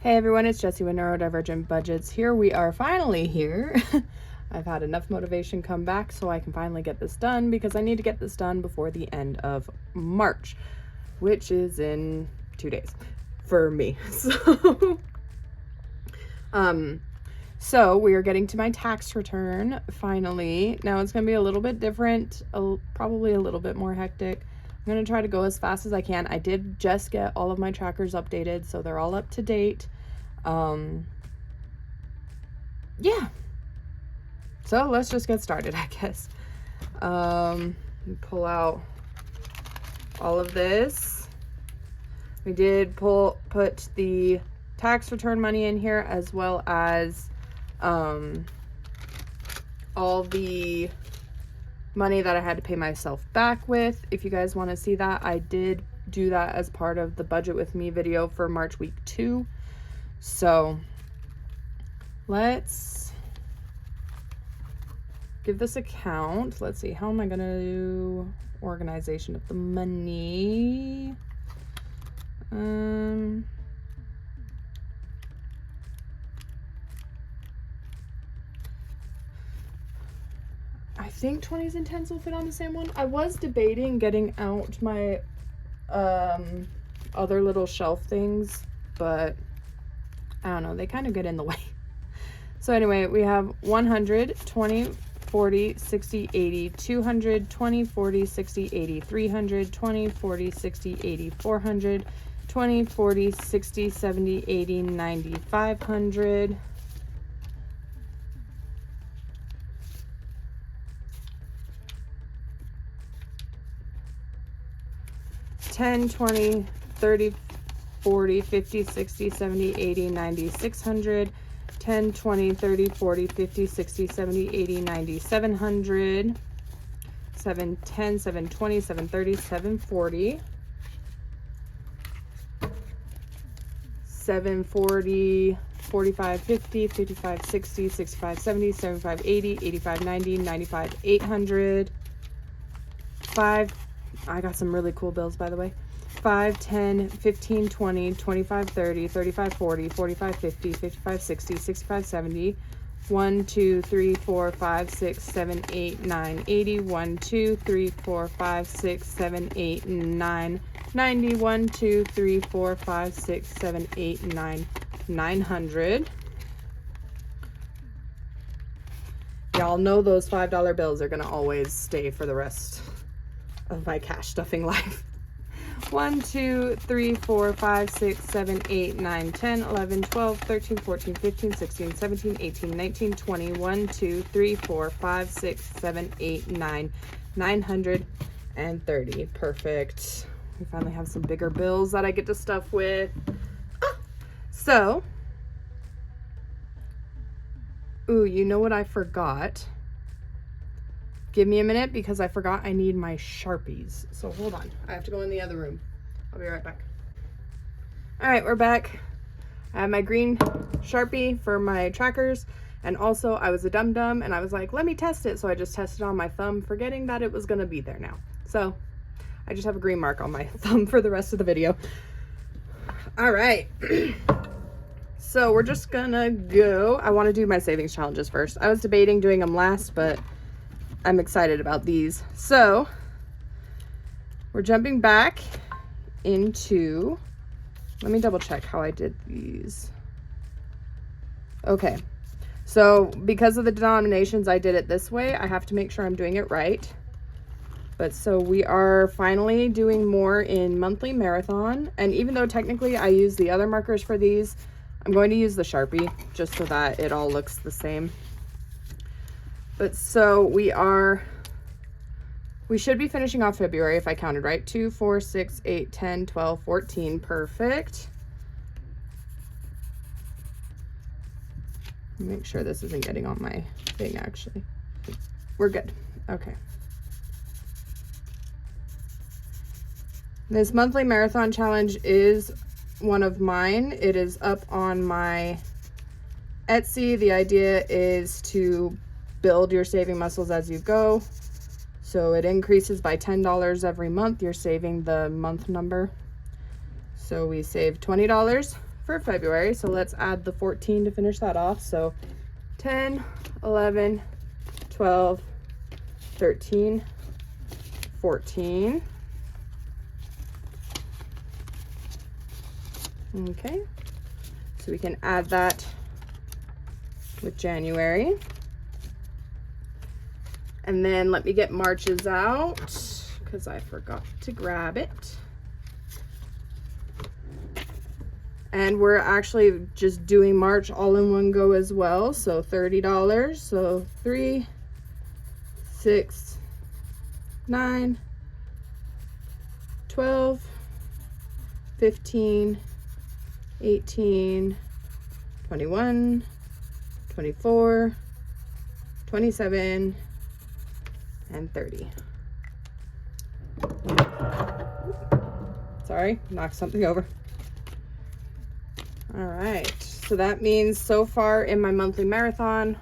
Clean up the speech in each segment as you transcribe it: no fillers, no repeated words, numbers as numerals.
Hey everyone, it's Jessie with Neurodivergent Budgets. Here we are finally here. I've had enough motivation come back so I can finally get this done because I need to get this done before the end of March, which is in 2 days for me. So we are getting to my tax return finally. Now it's going to be a little bit different, probably a little bit more hectic. I'm going to try to go as fast as I can. I did just get all of my trackers updated, so they're all up to date. Yeah. So let's just get started, I guess. Pull out all of this. We did put the tax return money in here, as well as all the money that I had to pay myself back with. If you guys want to see that, I did do that as part of the budget with me video for March week 2. So let's give this a count. Let's see, how am I gonna do organization of the money? I think 20s and 10s will fit on the same one. I was debating getting out my other little shelf things, but I don't know, they kind of get in the way. So anyway, we have 100, 20, 40, 60, 80, 200, 20, 40, 60, 80, 300, 20, 40, 60, 80, 400, 20, 40, 60, 70, 80, 90, 500. 10, 20, 30, 40, 50, 60, 70, 80, 90, 600, 10, 20, 30, 40, 50, 60, 70, 80, 90, 700, 710, 720, 730, 740, 740, 45, 50, 55, 60, 65, 70, 75, 80, 85, 90, 95, 800, 5, I got some really cool bills, by the way. 5, 10, 15, 20, 25, 30, 35, 40, 45, 50, 55, 60, 65, 70, 1, 2, 3, 4, 5, 6, 7, 8, 9, 80, 1, 2, 3, 4, 5, 6, 7, 8, 9, 90, 1, 2, 3, 4, 5, 6, 7, 8, 9, 900. Y'all know those $5 bills are gonna always stay for the rest of my cash stuffing life. 1, 2, 3, 4, 5, 6, 7, 8, 9, 10, 11, 12, 13, 14, 15, 16, 17, 18, 19, 20, 1, 2, 3, 4, 5, 6, 7, 8, 9, 930. Perfect. We finally have some bigger bills that I get to stuff with. So, ooh, you know what I forgot? Give me a minute because I forgot I need my Sharpies. So hold on. I have to go in the other room. I'll be right back. All right, we're back. I have my green Sharpie for my trackers. And also I was a dum-dum and I was like, let me test it. So I just tested on my thumb, forgetting that it was gonna be there now. So I just have a green mark on my thumb for the rest of the video. All right. So we're just gonna go. I wanna do my savings challenges first. I was debating doing them last, but I'm excited about these. So we're jumping back into, let me double check how I did these. Okay, so because of the denominations, I did it this way. I have to make sure I'm doing it right. But so we are finally doing more in monthly marathon. And even though technically I use the other markers for these, I'm going to use the Sharpie just so that it all looks the same. But so we should be finishing off February if I counted right. 2, 4, 6, 8, 10, 12, 14. Perfect. Make sure this isn't getting on my thing, actually. We're good. Okay. This monthly marathon challenge is one of mine. It is up on my Etsy. The idea is to build your saving muscles as you go. So it increases by $10 every month. You're saving the month number. So we saved $20 for February. So let's add the 14 to finish that off. So 10, 11, 12, 13, 14. Okay, so we can add that with January. And then let me get March's out because I forgot to grab it. And we're actually just doing March all in one go as well. So $30. So 3, 6, 9, 12, 15, 18, 21, 24, 27, and 30. Sorry, knocked something over. All right, so that means so far in my monthly marathon,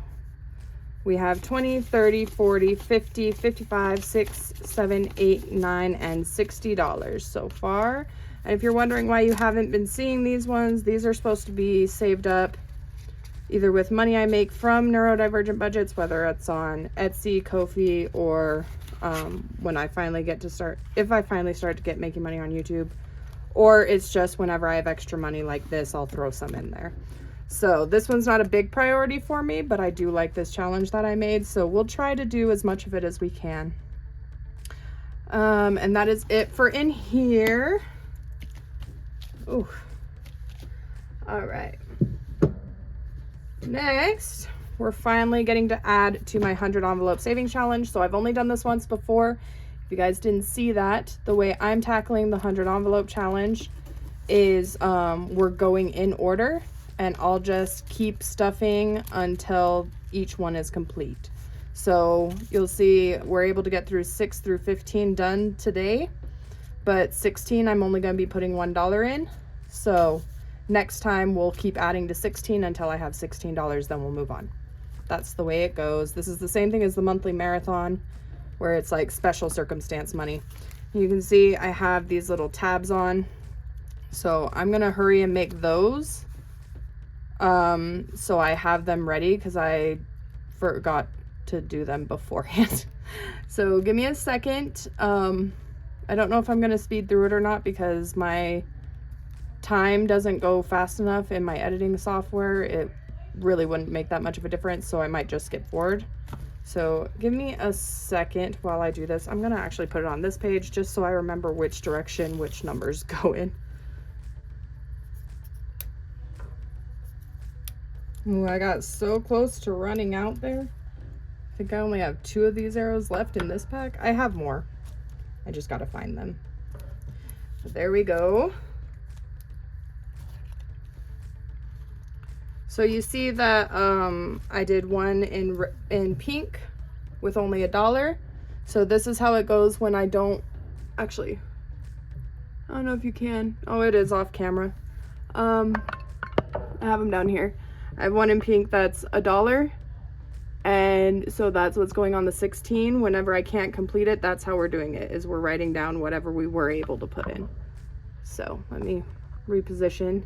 we have 20, 30, 40, 50, 55, 6, 7, 8, 9, and $60 so far. And if you're wondering why you haven't been seeing these ones, these are supposed to be saved up either with money I make from neurodivergent budgets, whether it's on Etsy, Ko-fi, or when I finally get to start, if I finally start to get making money on YouTube, or it's just whenever I have extra money like this, I'll throw some in there. So this one's not a big priority for me, but I do like this challenge that I made. So we'll try to do as much of it as we can. And that is it for in here. Ooh. All right. Next, we're finally getting to add to my 100 envelope savings challenge. So I've only done this once before. If you guys didn't see that, the way I'm tackling the 100 envelope challenge is we're going in order, and I'll just keep stuffing until each one is complete. So you'll see we're able to get through 6 through 15 done today, but 16 I'm only going to be putting $1 in. So next time we'll keep adding to 16 until I have $16, then we'll move on. That's the way it goes. This is the same thing as the monthly marathon, where it's like special circumstance money. You can see I have these little tabs on, so I'm gonna hurry and make those so I have them ready, because I forgot to do them beforehand. So give me a second. I don't know if I'm gonna speed through it or not, because my time doesn't go fast enough in my editing software. It really wouldn't make that much of a difference, so I might just skip forward. So give me a second while I do this. I'm gonna actually put it on this page just so I remember which direction which numbers go in. Ooh, I got so close to running out there. I think I only have 2 of these arrows left in this pack. I have more. I just gotta find them. But there we go. So you see that I did one in pink with only $1. So this is how it goes when I don't, actually, I don't know if you can. Oh, it is off camera. I have them down here. I have one in pink that's $1. And so that's what's going on the 16. Whenever I can't complete it, that's how we're doing it, is we're writing down whatever we were able to put in. So let me reposition.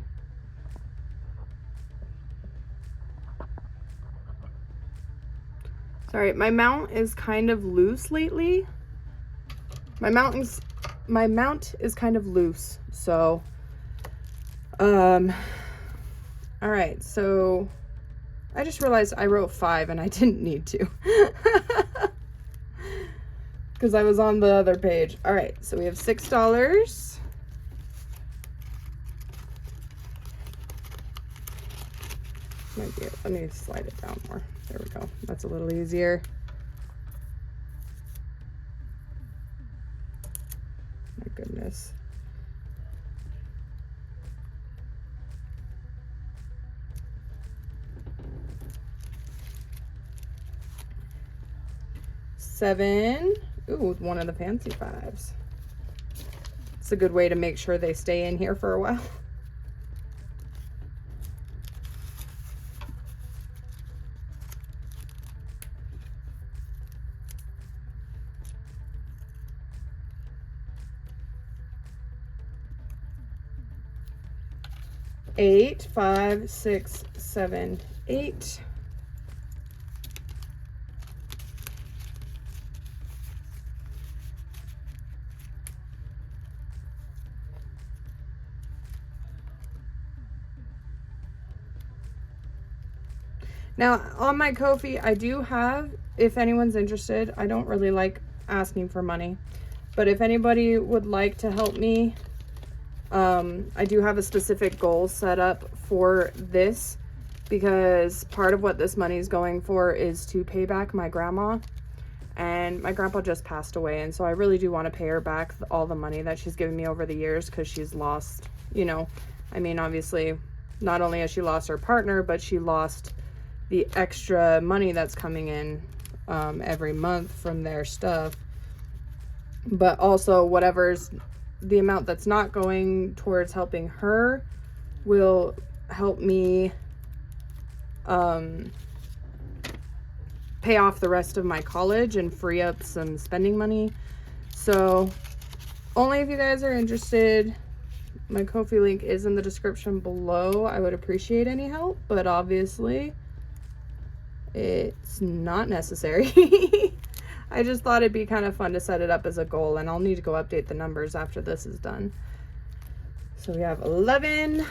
Sorry, my mount is kind of loose lately. My mount is kind of loose, so all right, so I just realized I wrote 5 and I didn't need to because I was on the other page. All right, so we have $6. Let me slide it down more. There we go. That's a little easier. My goodness. $7. Ooh, one of the fancy 5s. It's a good way to make sure they stay in here for a while. 8, 5, 6, 7, 8. Now, on my Ko-fi, I do have, if anyone's interested, I don't really like asking for money, but if anybody would like to help me, I do have a specific goal set up for this, because part of what this money is going for is to pay back my grandma, and my grandpa just passed away, and so I really do want to pay her back all the money that she's given me over the years, because she's lost, you know, I mean, obviously, not only has she lost her partner, but she lost the extra money that's coming in every month from their stuff, but also whatever's the amount that's not going towards helping her will help me pay off the rest of my college and free up some spending money. So only if you guys are interested. My Ko-fi link is in the description below. I would appreciate any help, but obviously it's not necessary. I just thought it'd be kind of fun to set it up as a goal, and I'll need to go update the numbers after this is done. So we have 11.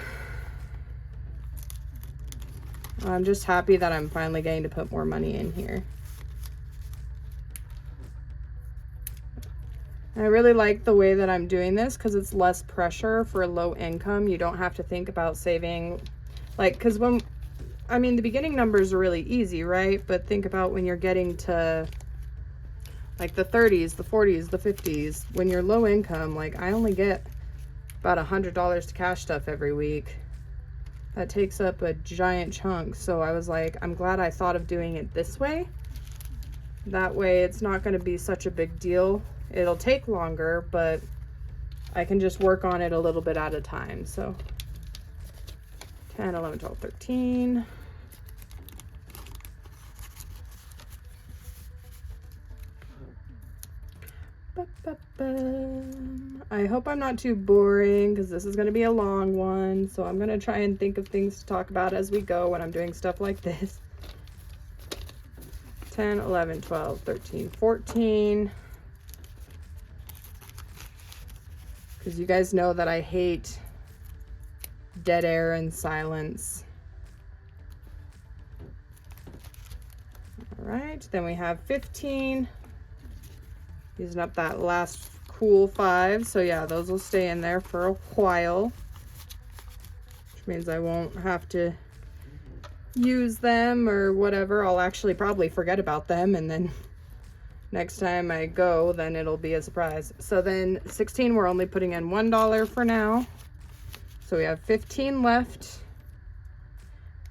I'm just happy that I'm finally getting to put more money in here. I really like the way that I'm doing this because it's less pressure for low income. You don't have to think about saving, like, because when, I mean, the beginning numbers are really easy, right? But think about when you're getting to like the 30s, the 40s, the 50s, when you're low income, like I only get about $100 to cash stuff every week. That takes up a giant chunk. So I was like, I'm glad I thought of doing it this way. That way it's not going to be such a big deal. It'll take longer, but I can just work on it a little bit at a time. So 10, 11, 12, 13. I hope I'm not too boring because this is going to be a long one. So I'm going to try and think of things to talk about as we go when I'm doing stuff like this. 10, 11, 12, 13, 14. Because you guys know that I hate dead air and silence. All right, then we have 15. Using up that last cool 5. So yeah, those will stay in there for a while, which means I won't have to use them or whatever. I'll actually probably forget about them, and then next time I go, then it'll be a surprise. So then 16, we're only putting in $1 for now. So we have 15 left.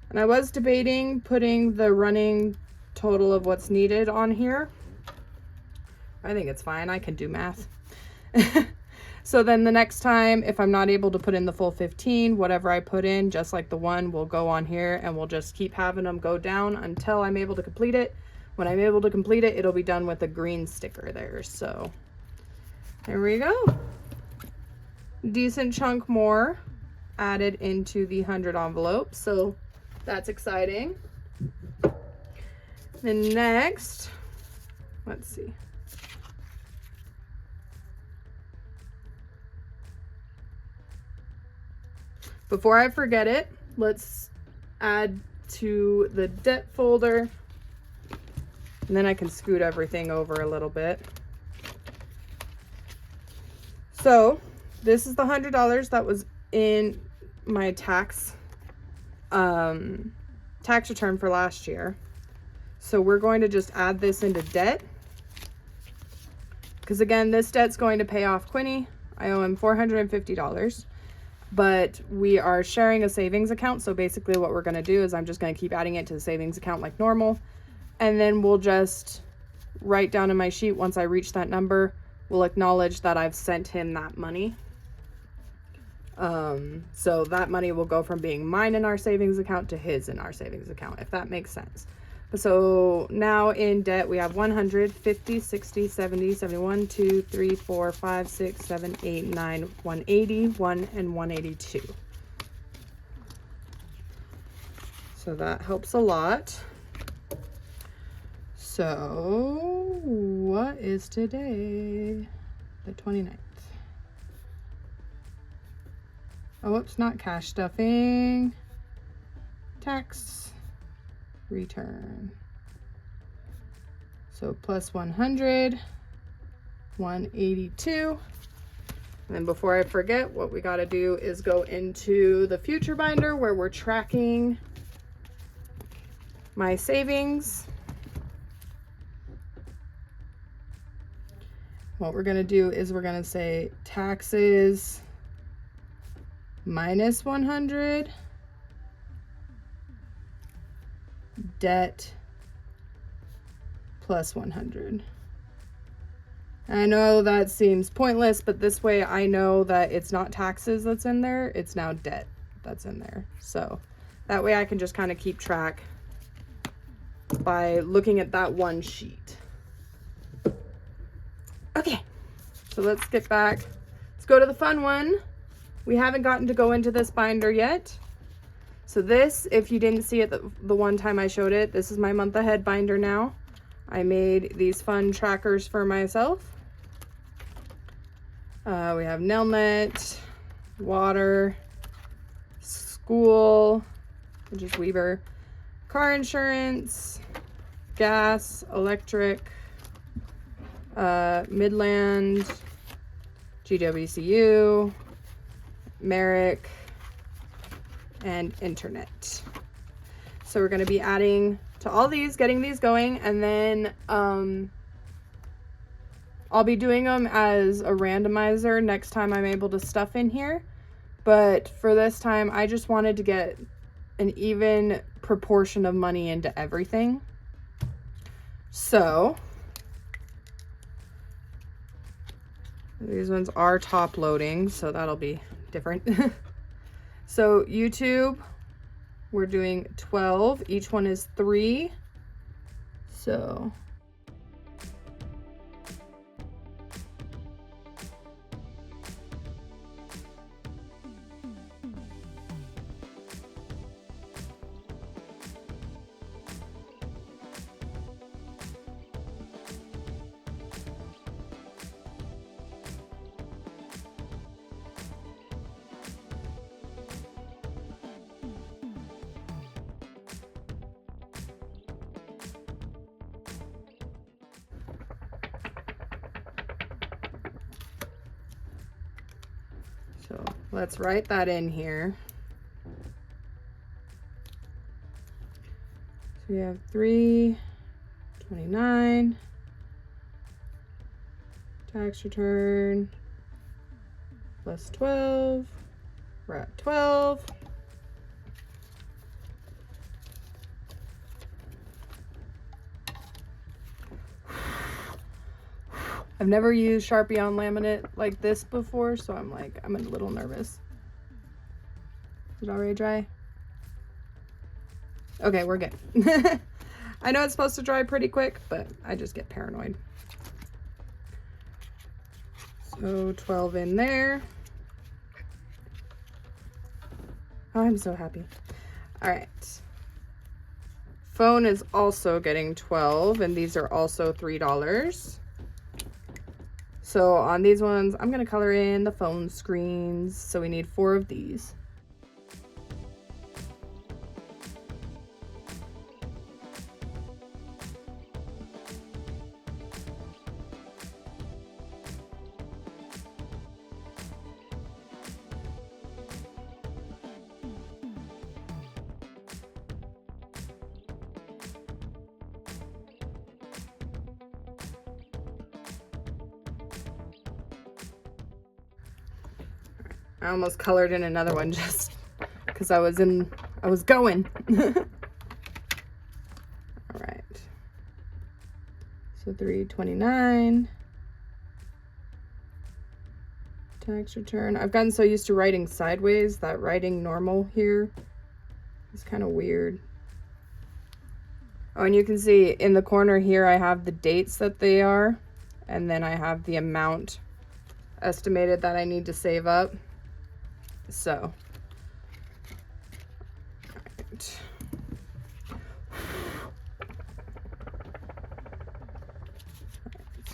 And I was debating putting the running total of what's needed on here. I think it's fine. I can do math. So then the next time, if I'm not able to put in the full 15, whatever I put in, just like the one, will go on here, and we'll just keep having them go down until I'm able to complete it. When I'm able to complete it, it'll be done with a green sticker there. So there we go. Decent chunk more added into the 100 envelope. So that's exciting. Then next, let's see. Before I forget it, let's add to the debt folder, and then I can scoot everything over a little bit. So this is the $100 that was in my tax return for last year. So we're going to just add this into debt, because again, this debt's going to pay off Quinny. I owe him $450. But we are sharing a savings account. So basically what we're going to do is I'm just going to keep adding it to the savings account like normal. And then we'll just write down in my sheet, once I reach that number, we'll acknowledge that I've sent him that money. So that money will go from being mine in our savings account to his in our savings account, if that makes sense. So now in debt, we have 100, 50, 60, 70, 71, 2, 3, 4, 5, 6, 7, 8, 9, 180, 1, and 182. So that helps a lot. So what is today? The 29th. Oh, it's not cash stuffing. Tax return. So plus 100, 182. And then before I forget, what we got to do is go into the future binder where we're tracking my savings. What we're going to do is we're going to say taxes minus 100, debt plus 100. I know that seems pointless, but this way I know that it's not taxes that's in there, it's now debt that's in there. So that way I can just kind of keep track by looking at that one sheet. Okay, so let's get back. Let's go to the fun one. We haven't gotten to go into this binder yet. So this, if you didn't see it the one time I showed it, this is my month ahead binder now. I made these fun trackers for myself. We have Nelnet, water, school, which is Weaver, car insurance, gas, electric, Midland, GWCU, Merrick, and internet. So we're going to be adding to all these, getting these going, and then I'll be doing them as a randomizer next time I'm able to stuff in here. But for this time, I just wanted to get an even proportion of money into everything. So these ones are top loading, so that'll be different. So YouTube, we're doing 12. Each one is 3. So let's write that in here. So we have 329 tax return plus 12. We're at 12. I've never used Sharpie on laminate like this before, so I'm a little nervous. Is it already dry? Okay, we're good. I know it's supposed to dry pretty quick, but I just get paranoid. So 12 in there. Oh, I'm so happy. All right. Phone is also getting 12, and these are also $3. So on these ones, I'm gonna color in the phone screens. So we need 4 of these. I almost colored in another one just because I was going. All right. So 329. Tax return. I've gotten so used to writing sideways that writing normal here is kind of weird. Oh, and you can see in the corner here, I have the dates that they are, and then I have the amount estimated that I need to save up. So, all right.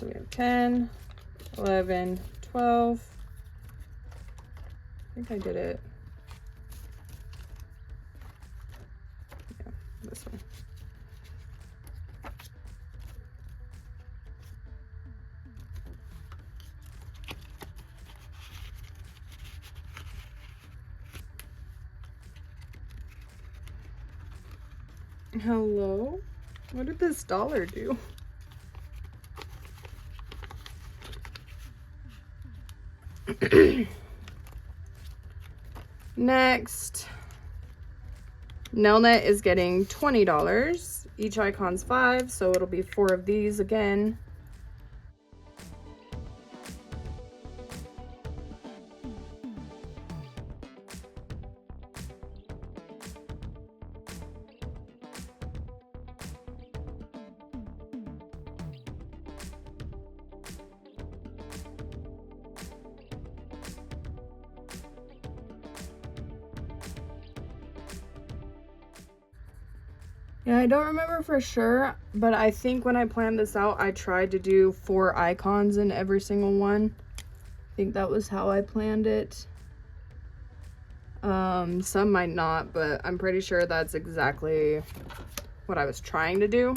So we have 10, 11, 12. I think I did it. Yeah, this one. Hello? What did this dollar do? Next, Nelnet is getting $20. Each icon's 5, so it'll be 4 of these again. Yeah, I don't remember for sure, but I think when I planned this out, I tried to do 4 icons in every single one. I think that was how I planned it. Some might not, but I'm pretty sure that's exactly what I was trying to do.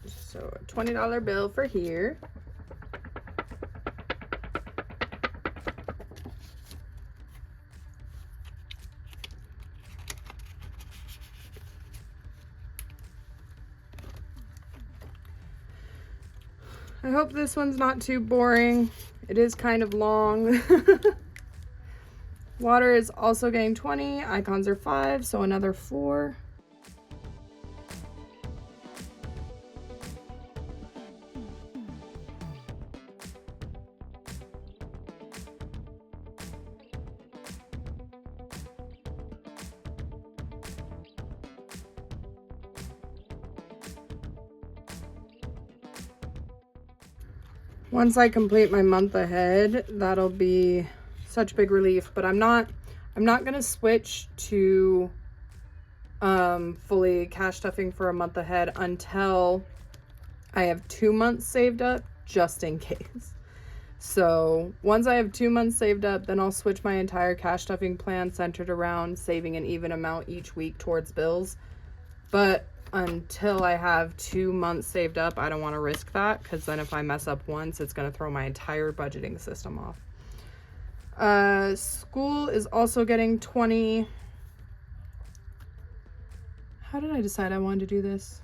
So a $20 bill for here. I hope this one's not too boring. It is kind of long. Water is also getting 20. Icons are 5, so another 4. Once I complete my month ahead, that'll be such big relief, but I'm not gonna switch to fully cash stuffing for a month ahead until I have 2 months saved up, just in case. So once I have 2 months saved up, then I'll switch my entire cash stuffing plan centered around saving an even amount each week towards bills. But until I have 2 months saved up, I don't want to risk that, because then if I mess up once, it's going to throw my entire budgeting system off. School is also getting 20. How did I decide I wanted to do this?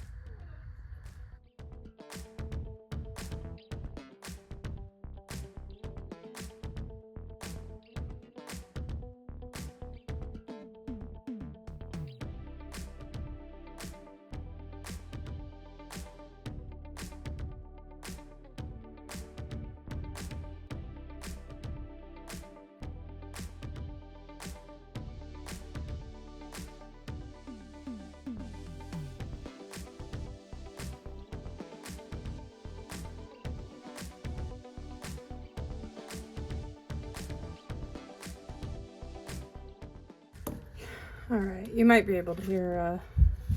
All right, you might be able to hear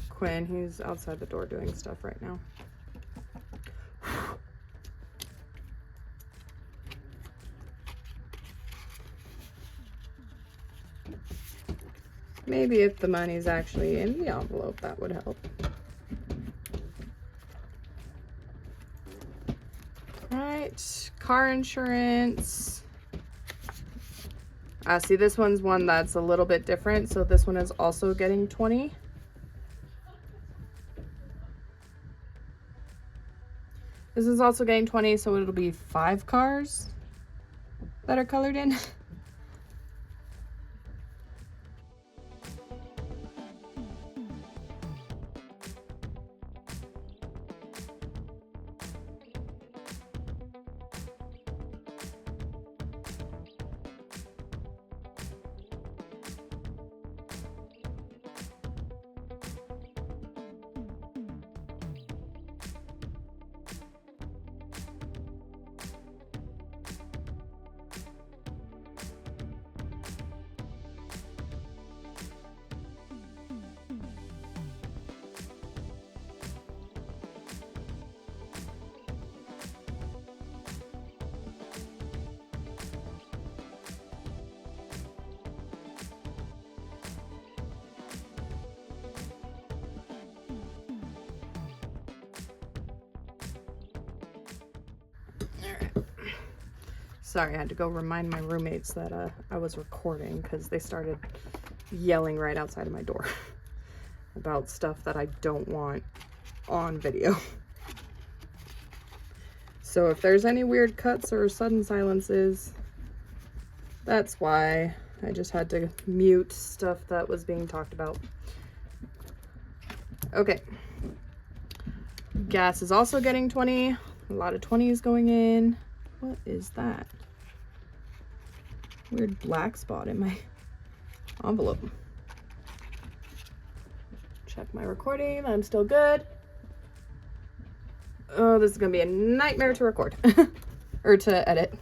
Quinn. He's outside the door doing stuff right now. Maybe if the money's actually in the envelope, that would help. All right, car insurance. See, this one's one that's a little bit different, so this one is also getting 20. This is also getting 20, so it'll be 5 cars that are colored in. right. Sorry, I had to go remind my roommates that I was recording because they started yelling right outside of my door about stuff that I don't want on video. So if there's any weird cuts or sudden silences, that's why. I just had to mute stuff that was being talked about. Okay. Gas is also getting 20. A lot of 20s going in. What is that? Weird black spot in my envelope. Check my recording. I'm still good. Oh, this is gonna be a nightmare to record or to edit.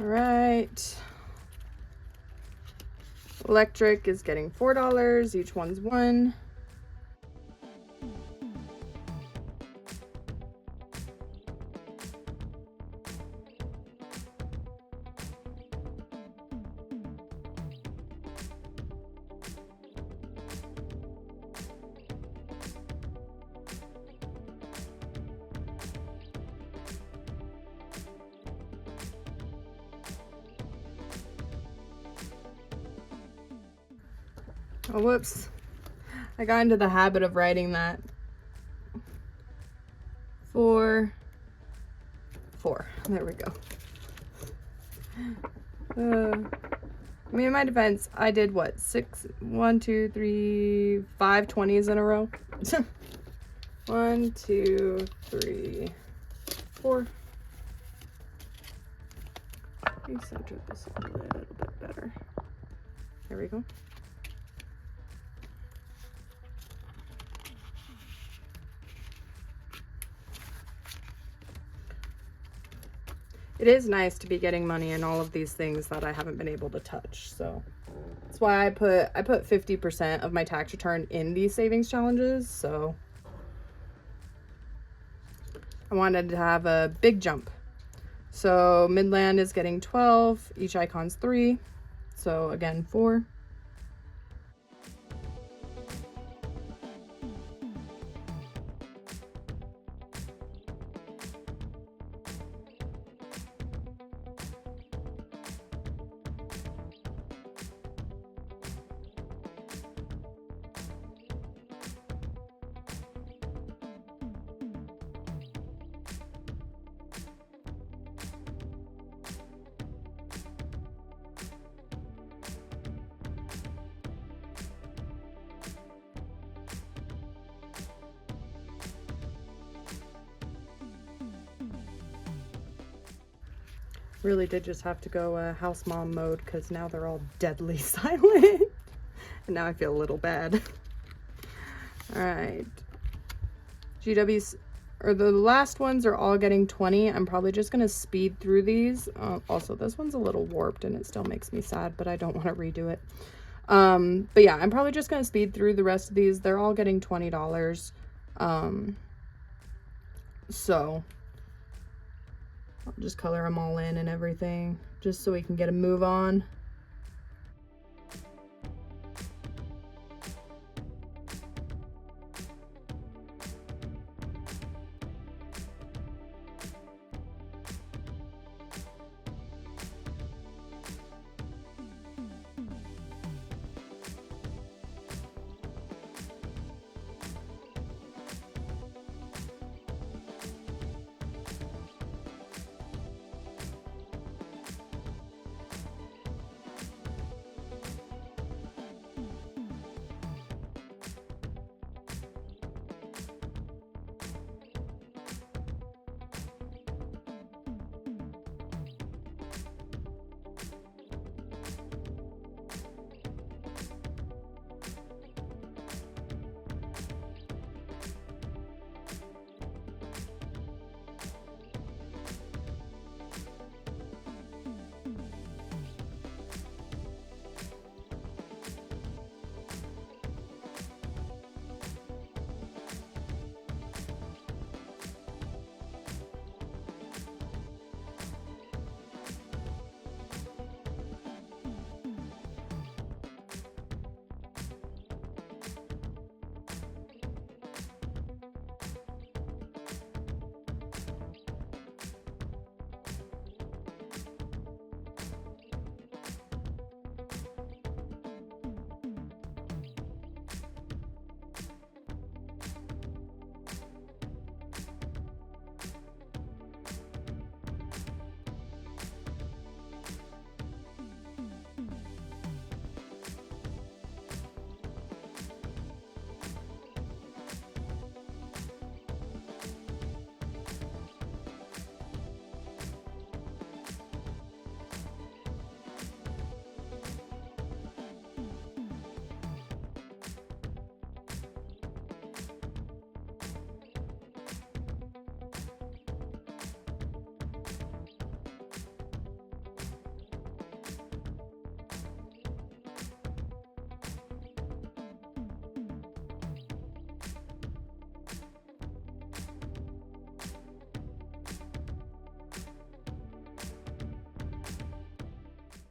All right. Electric is getting $4. Each one's $1. Oh, whoops. I got into the habit of writing that. 4, 4. There we go. I mean, in my defense, I did what? 1, 2, 3, 5 20s in a row. 1, 2, 3, 4. Center this a little bit better. There we go. It is nice to be getting money in all of these things that I haven't been able to touch. So that's why I put 50% of my tax return in these savings challenges. So I wanted to have a big jump. So Midland is getting 12, each icon's 3. So again, 4. Really did just have to go house mom mode because now they're all deadly silent. And now I feel a little bad. All right. GW's, or the last ones are all getting 20. I'm probably just going to speed through these. Also, this one's a little warped and it still makes me sad, but I don't want to redo it. But yeah, I'm probably just going to speed through the rest of these. They're all getting $20. So I'll just color them all in and everything just so we can get a move on.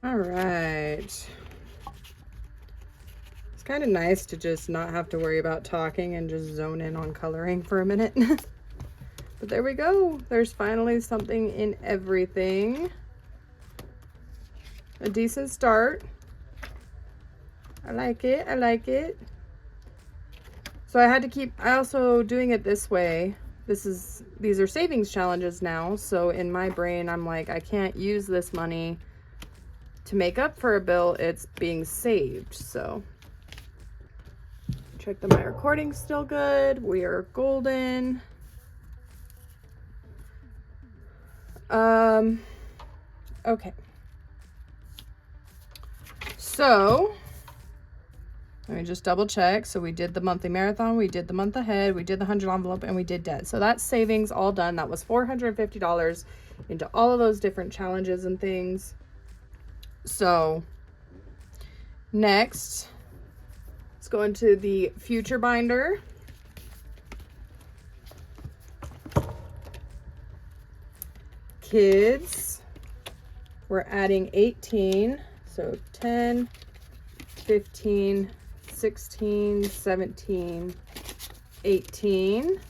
All right. It's kind of nice to just not have to worry about talking and just zone in on coloring for a minute. But there we go. There's finally something in everything. A decent start. I like it. I like it. So I had to keep, I also doing it this way. These are savings challenges now. So in my brain, I'm like, I can't use this money to make up for a bill. It's being saved. So check that my recording's still good. We are golden. Okay. So let me just double check. So we did the monthly marathon, we did the month ahead, we did the 100 envelope, and we did debt. So that's savings all done. That was $450 into all of those different challenges and things. So next, let's go into the future binder. Kids, we're adding 18. So 10, 15, 16, 17, 18,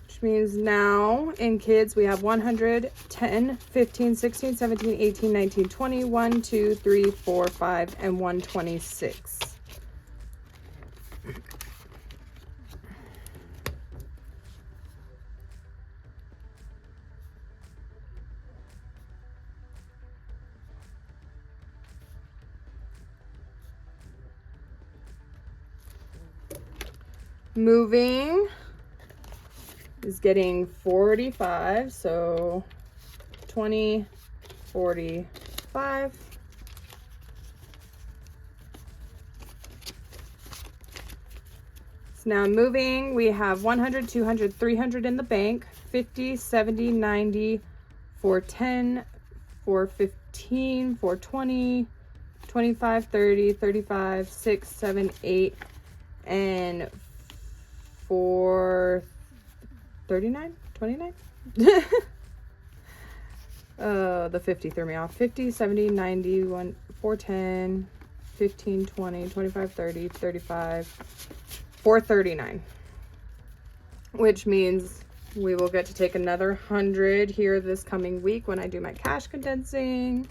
which means now in kids we have 100, 10, 15, 16, 17, 18, 19, 20, 1, 2, 3, 4, 5, and 126. Moving is getting 45, so 20, 45. So now moving, we have 100, 200, 300 in the bank, 50, 70, 90, 410, 415, 420, 25, 30, 35, 6, 7, 8, and 439, 29. The 50 threw me off. 50, 70, 90, 410, 15, 20, 25, 30, 35, 439. Which means we will get to take another 100 here this coming week when I do my cash condensing,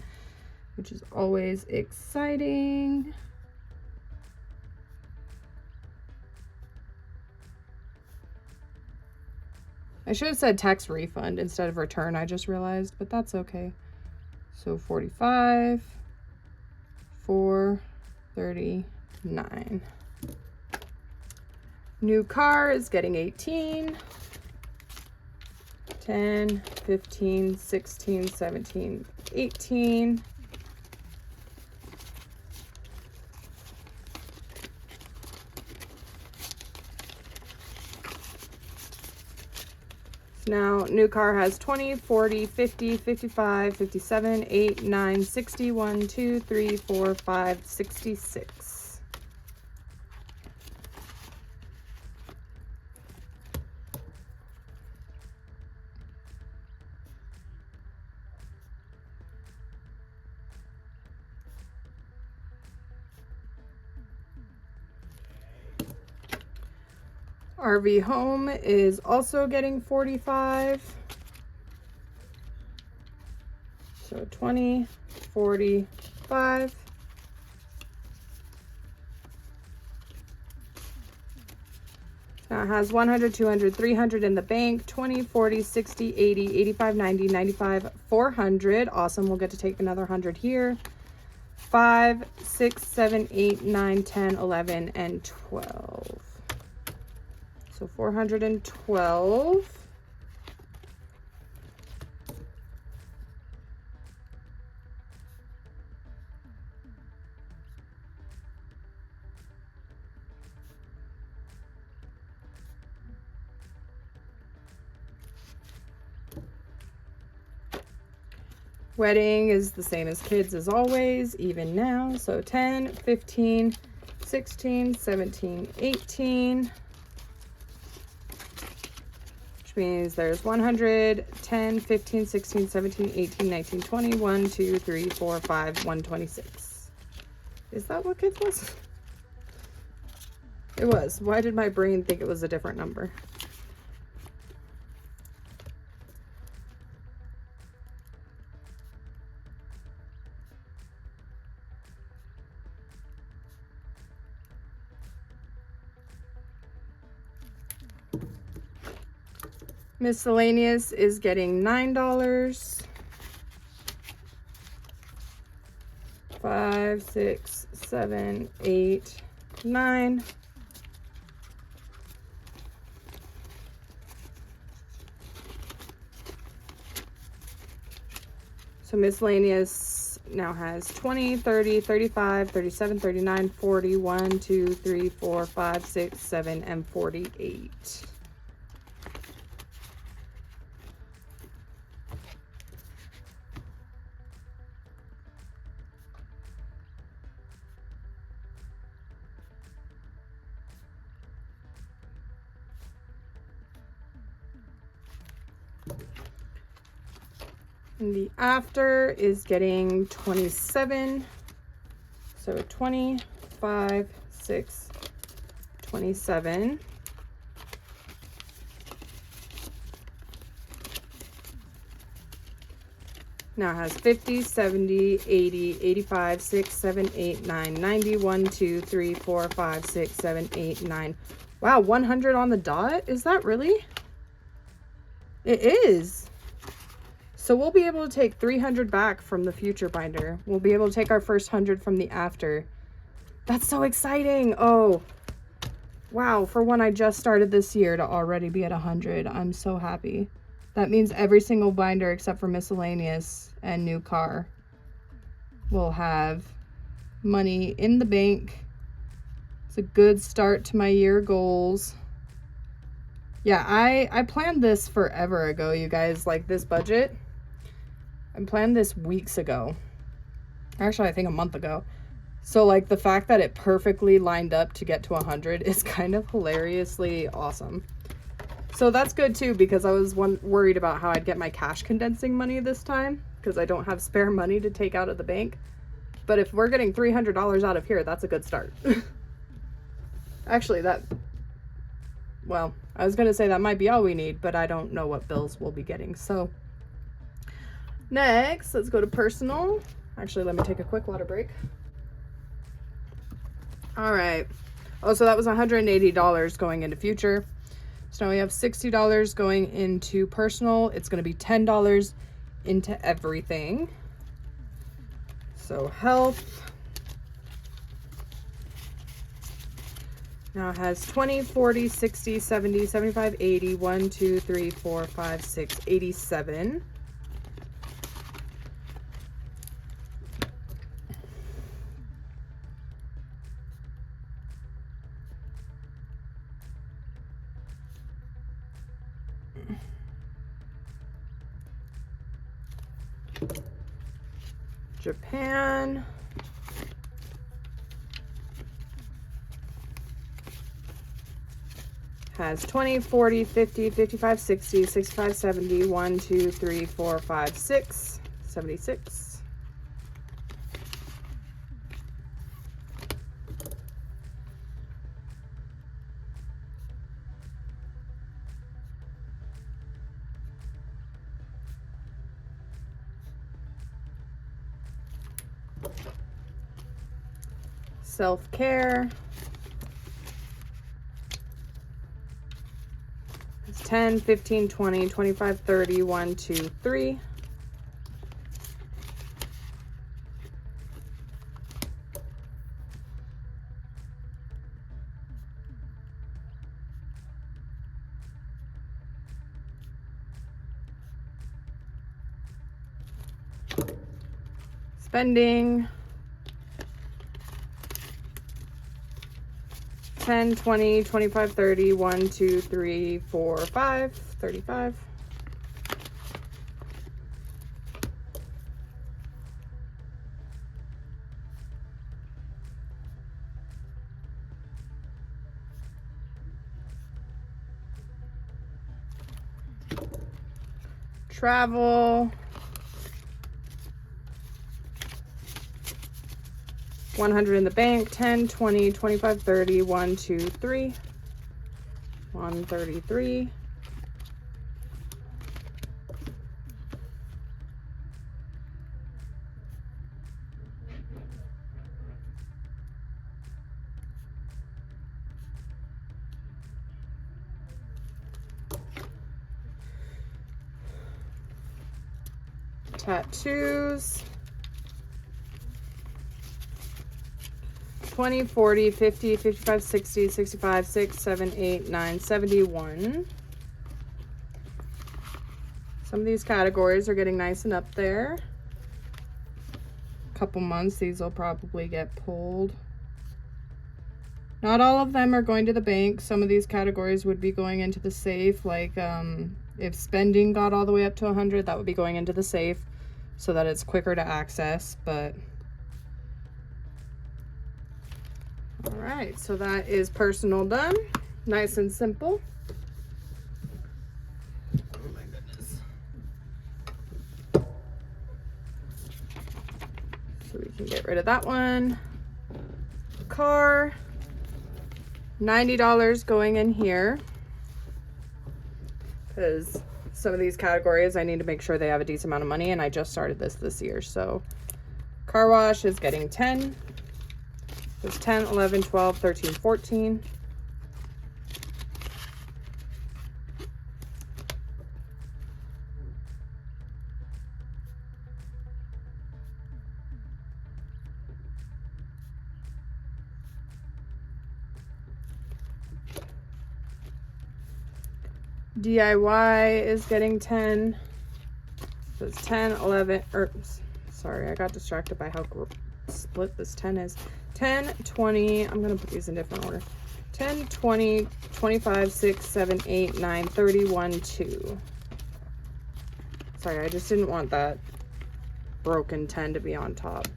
which is always exciting. I should have said tax refund instead of return, I just realized, but that's okay. So 45, 439. New car is getting 18, 10, 15, 16, 17, 18. Now, new car has 20, 40, 50, 55, 57, 8, 9, 60, 1, 2, 3, 4, 5, 66. RV home is also getting 45. So 20, 45. Now it has 100, 200, 300 in the bank, 20, 40, 60, 80, 85, 90, 95, 400. Awesome. We'll get to take another 100 here. 5, 6, 7, 8, 9, 10, 11, and 12. So 412. Wedding is the same as kids as always, even now. So 10, 15, 16, 17, 18. Which means there's 100, 10, 15, 16, 17, 18, 19, 20, 1, 2, 3, 4, 5, 126. Is that what kids was? It was. Why did my brain think it was a different number? Miscellaneous is getting $9. 5, 6, 7, 8, 9. So miscellaneous now has 20, 30, 35, 37, 39, 40, 1, 2, 3, 4, 5, 6, 7, and 48. And the after is getting 27. So 20, 5, 6, 27. Now it has 50, 70, 80, 85, 6, 7, 8, 9, 90, 1, 2, 3, 4, 5, 6, 7, 8, 9. Wow, 100 on the dot? Is that really? It is. So we'll be able to take 300 back from the future binder. We'll be able to take our first 100 from the after. That's so exciting. Oh, wow. For one I just started this year to already be at 100. I'm so happy. That means every single binder except for miscellaneous and new car will have money in the bank. It's a good start to my year goals. Yeah, I planned this forever ago, you guys, like this budget. I planned this weeks ago. Actually, I think a month ago. So like the fact that it perfectly lined up to get to 100 is kind of hilariously awesome. So that's good too, because I was worried about how I'd get my cash condensing money this time, because I don't have spare money to take out of the bank. But if we're getting $300 out of here, that's a good start. Actually, well, I was going to say that might be all we need, but I don't know what bills we'll be getting. So next, let's go to personal. Actually, let me take a quick water break. All right. Oh, so that was $180 going into future. So now we have $60 going into personal. It's going to be $10 into everything. So health. Now it has 20, 40, 60, 70, 75, 80, 1, 2, 3, 4, 5, 6, 87. Japan. Has 20, 40, 50, 55, 60, 65, 70, 1, 2, 3, 4, 5, 6, 76. Self-care. 10, 15, 20, 25, 30, 1, 2, 3. Spending. 10, 20, 25, 30, 1, 2, 3, 4, 5, 35. Travel. 100 in the bank. 10, 20, 25, 30. 1, 2, 3. 133. Tattoos. 20, 40, 50, 55, 60, 65, 6, 7, 8, 9, 71. Some of these categories are getting nice and up there. Couple months, these will probably get pulled. Not all of them are going to the bank. Some of these categories would be going into the safe. Like if spending got all the way up to 100, that would be going into the safe so that it's quicker to access. But all right, so that is personal done. Nice and simple. Oh my goodness. So we can get rid of that one. Car. $90 going in here because some of these categories I need to make sure they have a decent amount of money, and I just started this year. So car wash is getting 10. There's 10, 11, 12, 13, 14. DIY is getting 10. So it's 10, 11, or sorry, I got distracted by how split this 10 is. 10, 20, I'm going to put these in different order. 10, 20, 25, 6, 7, 8, 9, 31, 2. Sorry, I just didn't want that broken 10 to be on top.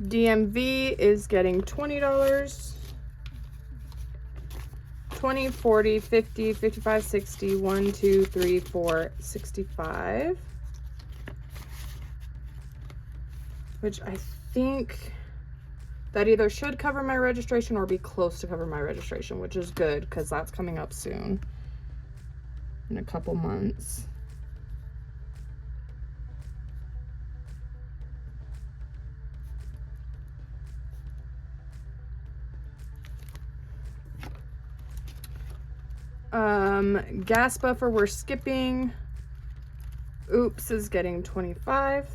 DMV is getting $20. 20, 40, 50, 55, 60, 1, 2, 3, 4, 65. Which I think that either should cover my registration or be close to cover my registration, which is good because that's coming up soon in a couple months. Gas buffer we're skipping. Oops is getting 25.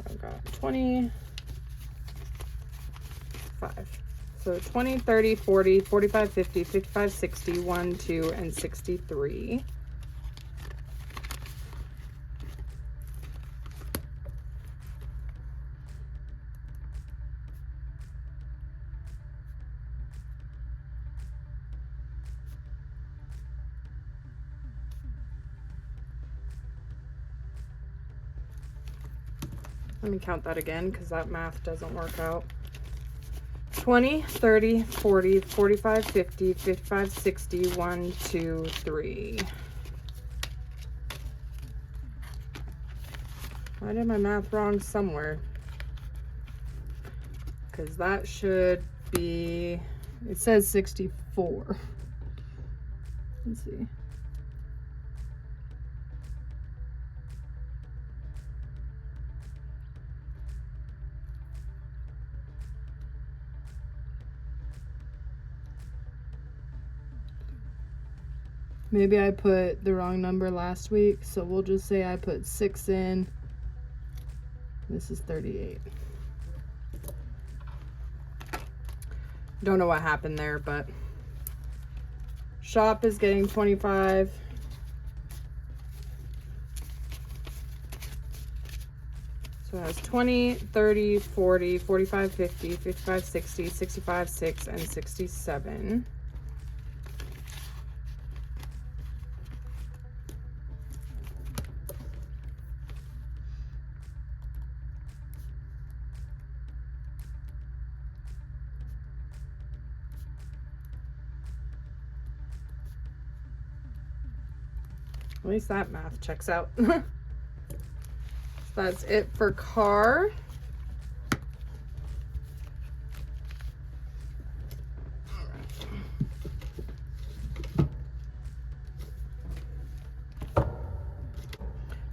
I've got 25. So 20, 30, 40, 45, 50, 55, 60, 1, 2, and 63. Let me count that again because that math doesn't work out. 20, 30, 40, 45, 50, 55, 60, 1, 2, 3. I did my math wrong somewhere. Because that should be, it says 64. Let's see. Maybe I put the wrong number last week, so we'll just say I put 6 in. This is 38. Don't know what happened there, but shop is getting 25. So it has 20, 30, 40, 45, 50, 55, 60, 65, 6, and 67. At least that math checks out. So that's it for car.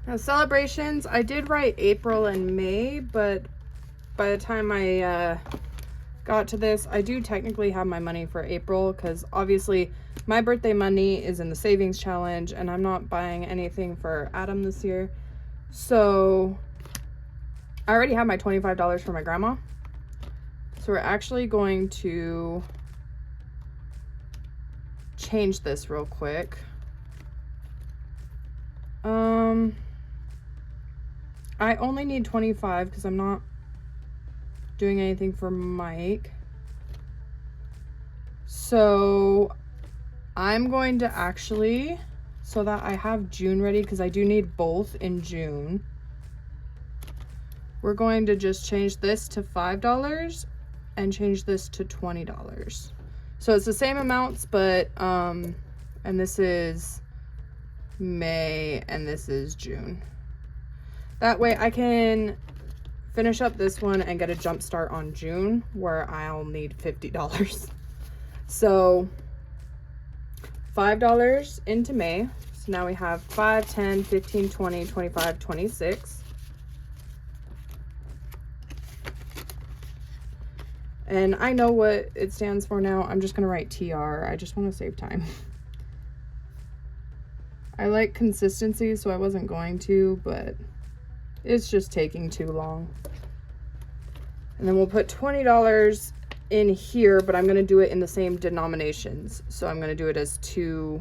Now celebrations, I did write April and May, but by the time I got to this, I do technically have my money for April, because obviously my birthday money is in the savings challenge and I'm not buying anything for Adam this year. So I already have my $25 for my grandma. So we're actually going to change this real quick. I only need 25 because I'm not doing anything for Mike. So I'm going to actually, so that I have June ready, because I do need both in June, we're going to just change this to $5 and change this to $20. So it's the same amounts, but and this is May and this is June. That way I can finish up this one and get a jump start on June, where I'll need $50. So $5 into May. So now we have 5, 10, 15, 20, 25, 26. And I know what it stands for now. I'm just going to write TR. I just want to save time. I like consistency, so I wasn't going to, but it's just taking too long. And then we'll put $20 in here, but I'm going to do it in the same denominations. So I'm going to do it as 2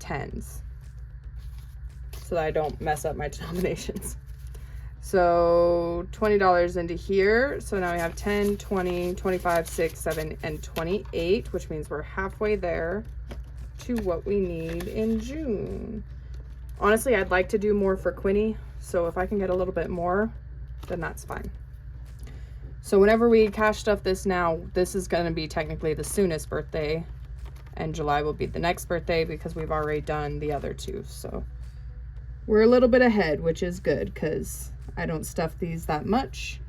10s so that I don't mess up my denominations. So $20 into here. So now we have 10, 20, 25, 6, 7, and 28, which means we're halfway there to what we need in June. Honestly, I'd like to do more for Quinny. So if I can get a little bit more, then that's fine. So whenever we cash stuff this now, this is going to be technically the soonest birthday, and July will be the next birthday because we've already done the other two. So we're a little bit ahead, which is good because I don't stuff these that much.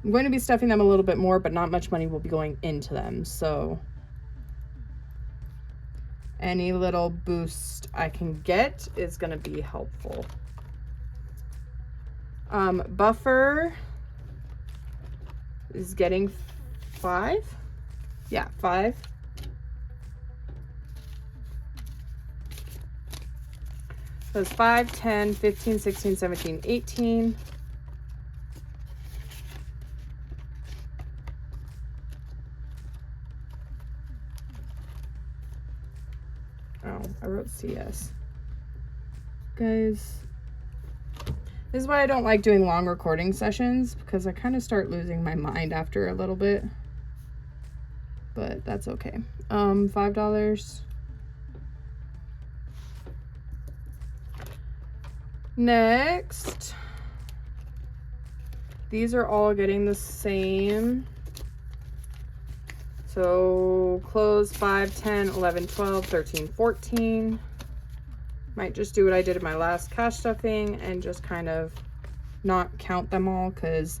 I'm going to be stuffing them a little bit more, but not much money will be going into them. So any little boost I can get is going to be helpful. Buffer is getting 5. Yeah, 5. So it's 5, 10, 15, 16, 17, 18. Oh, I wrote CS. Guys, this is why I don't like doing long recording sessions, because I kind of start losing my mind after a little bit. But that's okay. $5. Next, these are all getting the same. So clothes 5, 10, 11, 12, 13, 14. Might just do what I did in my last cash stuffing and just kind of not count them all, because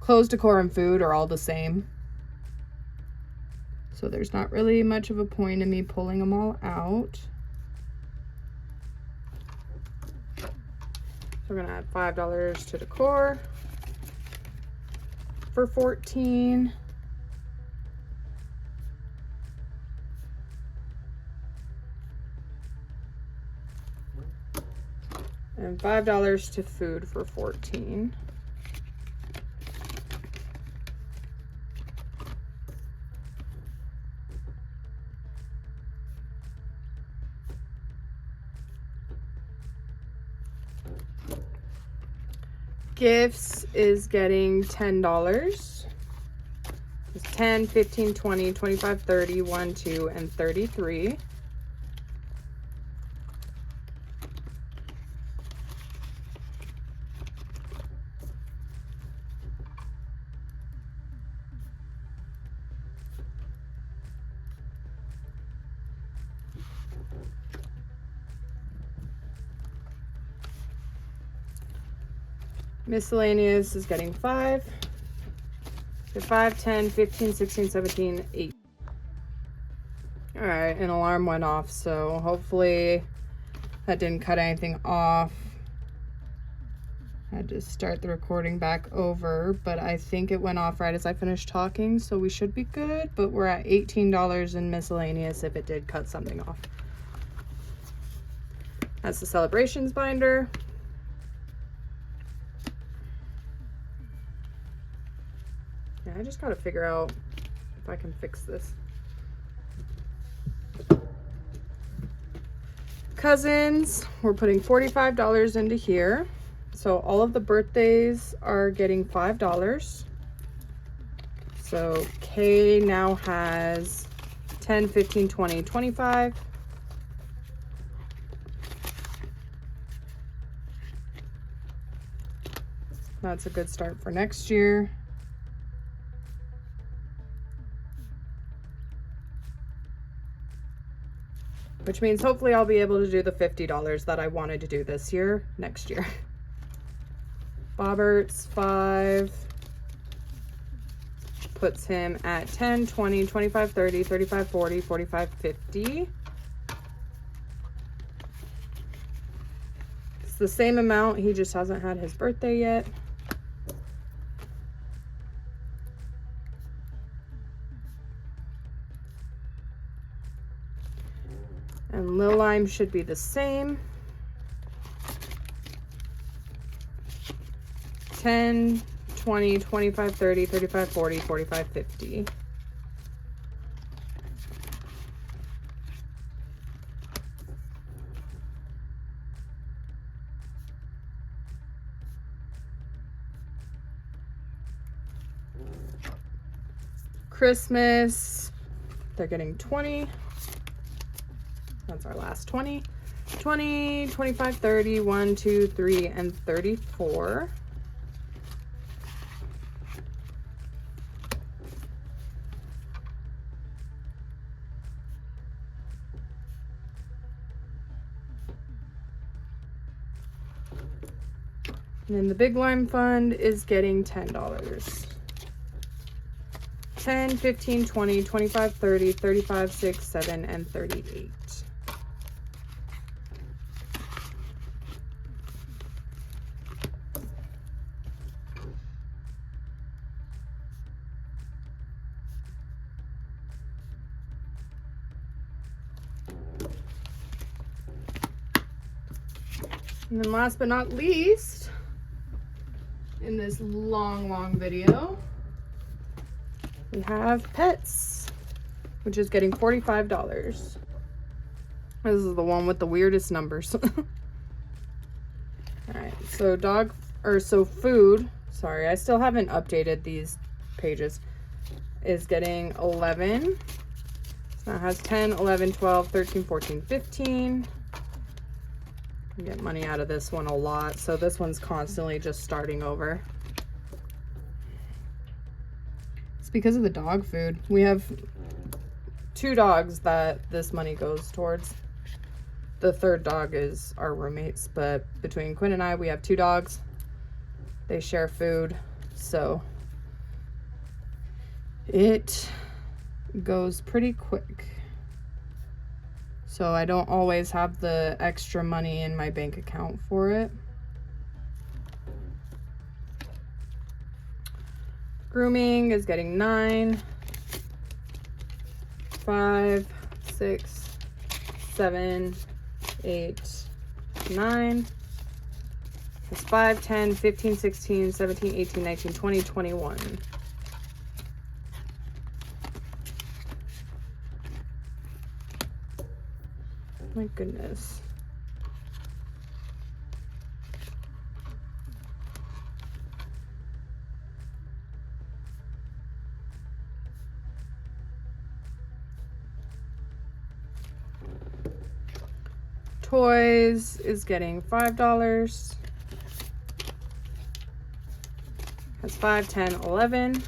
clothes, decor, and food are all the same. So there's not really much of a point in me pulling them all out. So we're gonna add $5 to decor for 14. And $5 to food for 14. Gifts is getting $10. It's 10, 15, 20, 25, 30, 1, 2, and 33. Miscellaneous is getting 5. So 5, 10, 15, 16, 17, 8. All right, an alarm went off, so hopefully that didn't cut anything off. I had to start the recording back over, but I think it went off right as I finished talking, so we should be good, but we're at $18 in miscellaneous if it did cut something off. That's the celebrations binder. Yeah, I just gotta figure out if I can fix this. Cousins, we're putting $45 into here. So all of the birthdays are getting $5. So Kay now has 10, 15, 20, 25. That's a good start for next year. Which means hopefully I'll be able to do the $50 that I wanted to do this year, next year. Bobbert's 5 puts him at 10, 20, 25, 30, 35, 40, 45, 50. It's the same amount, he just hasn't had his birthday yet. And Lil Lime should be the same. 10, 20, 25, 30, 35, 40, 45, 50. Christmas, they're getting 20. That's our last 20. 20, 25, 30, 1, 2, 3, and 34. And then the Big Lime Fund is getting $10. 10, 15, 20, 25, 30, 35, 6, 7, and 38. And then last but not least, in this long video, we have pets, which is getting $45. This is the one with the weirdest numbers. All right, so food, sorry, I still haven't updated these pages, is getting 11. So it has 10, 11, 12, 13, 14, 15. You get money out of this one a lot, so this one's constantly just starting over. It's because of the dog food. We have 2 dogs that this money goes towards. The third dog is our roommates, but between Quinn and I, we have 2 dogs. They share food, so it goes pretty quick. So I don't always have the extra money in my bank account for it. Grooming is getting 9, 5, 6, 7, 8, 9. It's 5, 10, 15, 16, 17, 18, 19, 20, 21. My goodness. Toys is getting $5. Has 5, 10, 11.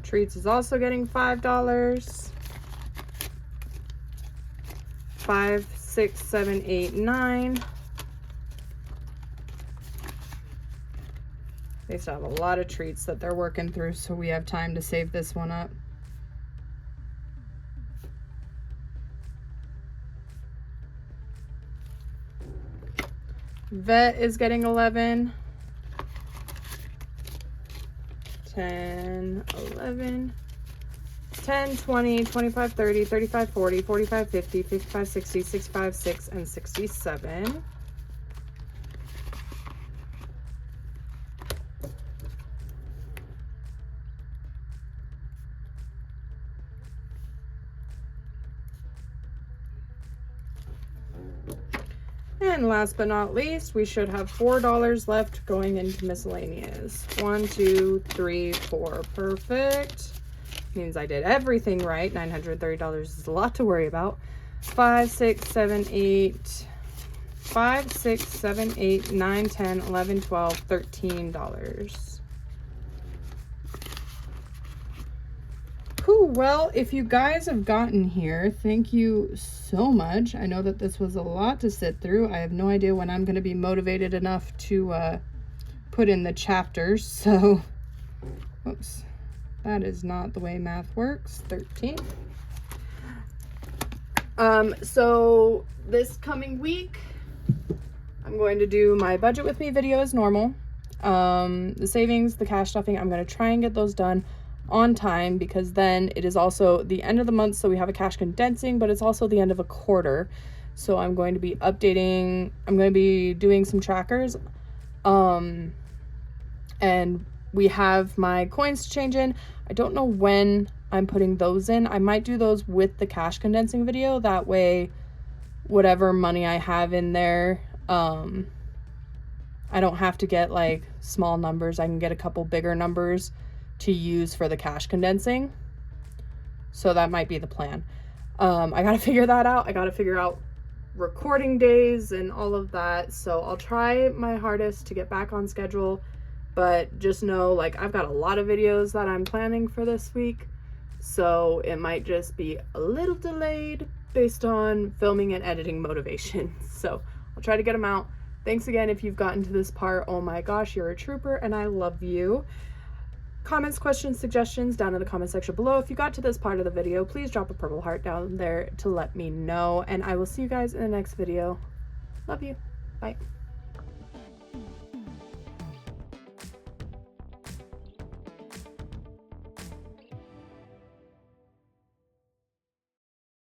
Treats is also getting $5. 5, 6, 7, 8, 9. They still have a lot of treats that they're working through, so we have time to save this one up. Vet is getting 11. 10, 11, 10, 20, 25, 30, 35, 40, 45, 50, 55, 60, 65, 6, and 67. And last but not least, we should have $4 left going into miscellaneous. 1, 2, 3, 4. Perfect. Means I did everything right. $930 is a lot to worry about. 5, 6, 7, 8. 5, 6, 7, 8, 9, 10, 11, 12, $13. Well, if you guys have gotten here, thank you so much. I know that this was a lot to sit through. I have no idea when I'm going to be motivated enough to put in the chapters. So, oops, that is not the way math works. 13. So this coming week, I'm going to do my budget with me video as normal. The savings, the cash stuffing, I'm going to try and get those done on time, because then it is also the end of the month, so we have a cash condensing, but it's also the end of a quarter, so I'm going to be updating. I'm going to be doing some trackers, and we have my coins to change in. I don't know when I'm putting those in. I might do those with the cash condensing video, that way whatever money I have in there, I don't have to get like small numbers. I can get a couple bigger numbers to use for the cash condensing. So that might be the plan. I gotta figure that out. I gotta figure out recording days and all of that. So I'll try my hardest to get back on schedule, but just know, like, I've got a lot of videos that I'm planning for this week. So it might just be a little delayed based on filming and editing motivation. So I'll try to get them out. Thanks again if you've gotten to this part. Oh my gosh, you're a trooper and I love you. Comments, questions, suggestions down in the comment section below. If you got to this part of the video, please drop a purple heart down there to let me know. And I will see you guys in the next video. Love you. Bye.